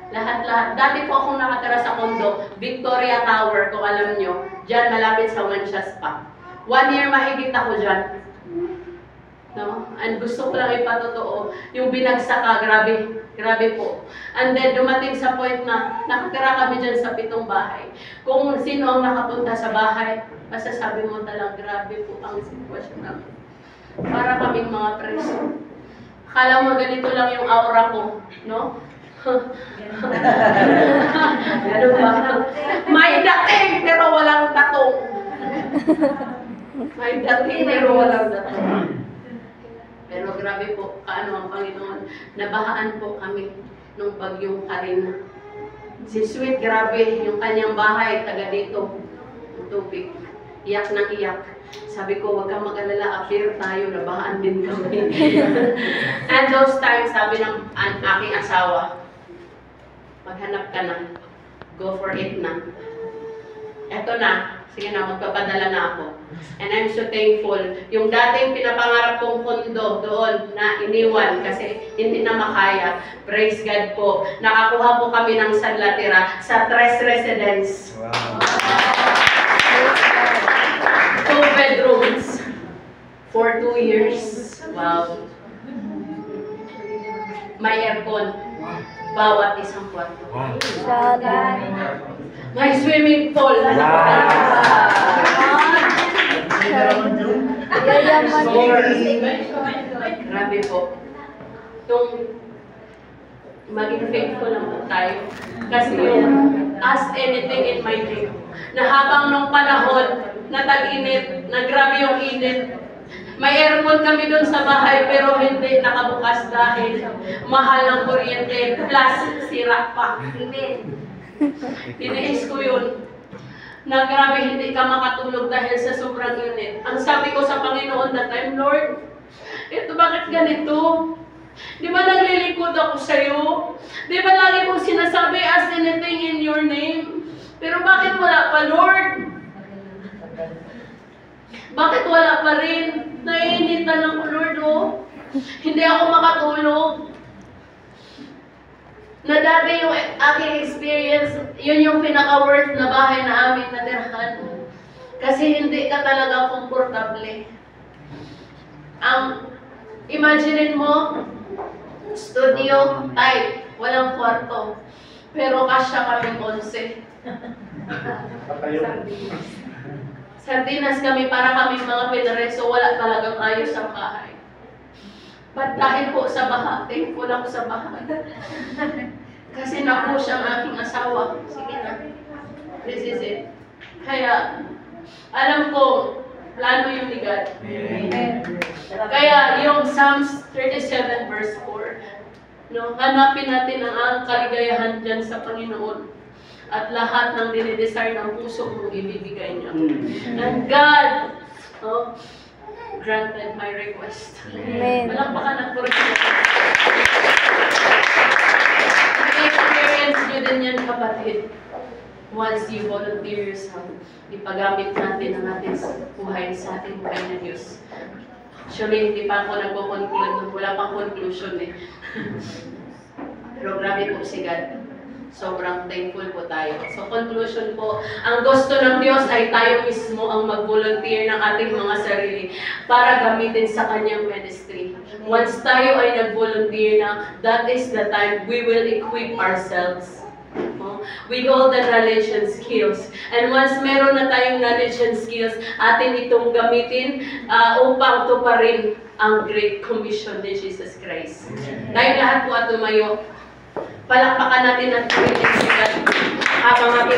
Lahat-lahat. Dati po akong nakatira sa condo, Victoria Tower, kung alam nyo. Diyan, malapit sa Wanshas pa. 1 year mahigit ako dyan. No? And gusto ko lang ipatotoo, yung binagsak ka, grabe po. And then dumating sa point na nakatira kami dyan sa 7 bahay. Kung sino ang nakapunta sa bahay, masasabi mo talagang grabe po ang sitwasyon namin. Para kaming mga preso. Akala mo ganito lang yung aura ko, no? Ano ba? May dating pero walang tatong. May dating pero walang tatong. Pero grabe po, kaano ang Panginoon, nabahaan po kami nung bagyong Karina. Si Sweet, grabe, yung kanyang bahay, taga dito, yung tubig. Iyak ng iyak. Sabi ko, huwag kang mag-alala, appear tayo, nabahaan din kami. And those times, sabi ng aking asawa, maghanap ka na, go for it na. Eto na, sige na, magpapadala na ako. And I'm so thankful. Yung dating pinapangarap kong kondo doon na iniwan kasi hindi na makaya. Praise God po. Nakakuha po kami ng San Latira sa Tres Residence. Wow. 2 bedrooms for 2 years. Wow. May aircon. Bawat isang kwarto. May swimming pool. Grabe po. Nung maging faithful lang po tayo. Kasi yung ask anything in my name. Na habang nung panahon na tag-init, na grabe yung init, may aircon kami doon sa bahay pero hindi nakabukas dahil mahal ng kuryente plus sira pa. Tiniis ko yun. Na grabe hindi ka makatulog dahil sa sobrang init. Ang sabi ko sa Panginoon that time, Lord, ito bakit ganito? Di ba naglilingkod ako sa'yo? Di ba lagi mong sinasabi, ask anything in your name? Pero bakit wala pa, Lord? Bakit wala pa rin? Naiinitan ako, Lord, oh. Hindi ako makatulog. Na dati yung aking experience, yun yung pinaka-worst na bahay na aming natirhan. Kasi hindi ka talaga komportable. Imagine mo, studio type, walang kwarto. Pero kasya kaming 11. Sardinas kami para kaming mga Pinareso, wala talagang ayos ang bahay. But dahil po sa baha, thankful ako sa baha. Kasi napush ang aking asawa. Sige na. This is it. Kaya, alam ko, plano yung ni God. Kaya, yung Psalms 37 verse 4, no, hanapin natin ang kaligayahan dyan sa Panginoon. At lahat ng dinidesire ng puso mo, ibibigay niya. And God, no, granted my request. Amen. Malakpakan ang purihin. Experience nyo din yan, kapatid. Once you volunteer yourself, ipagamit natin ang ating buhay sa ating buhay na Diyos. Actually, hindi pa ako nagko-conclude. Wala pang conclusion eh. Pero grabe po si God. Sobrang thankful po tayo. So, conclusion po, ang gusto ng Diyos ay tayo mismo ang mag-volunteer ng ating mga sarili para gamitin sa Kanyang ministry. Once tayo ay nag-volunteer na, that is the time we will equip ourselves with all the knowledge and skills. And once meron na tayong knowledge and skills, atin itong gamitin upang tuparin ang Great Commission ni Jesus Christ. Dahil lahat po at tumayo, palakpakan natin ang Panginoon habang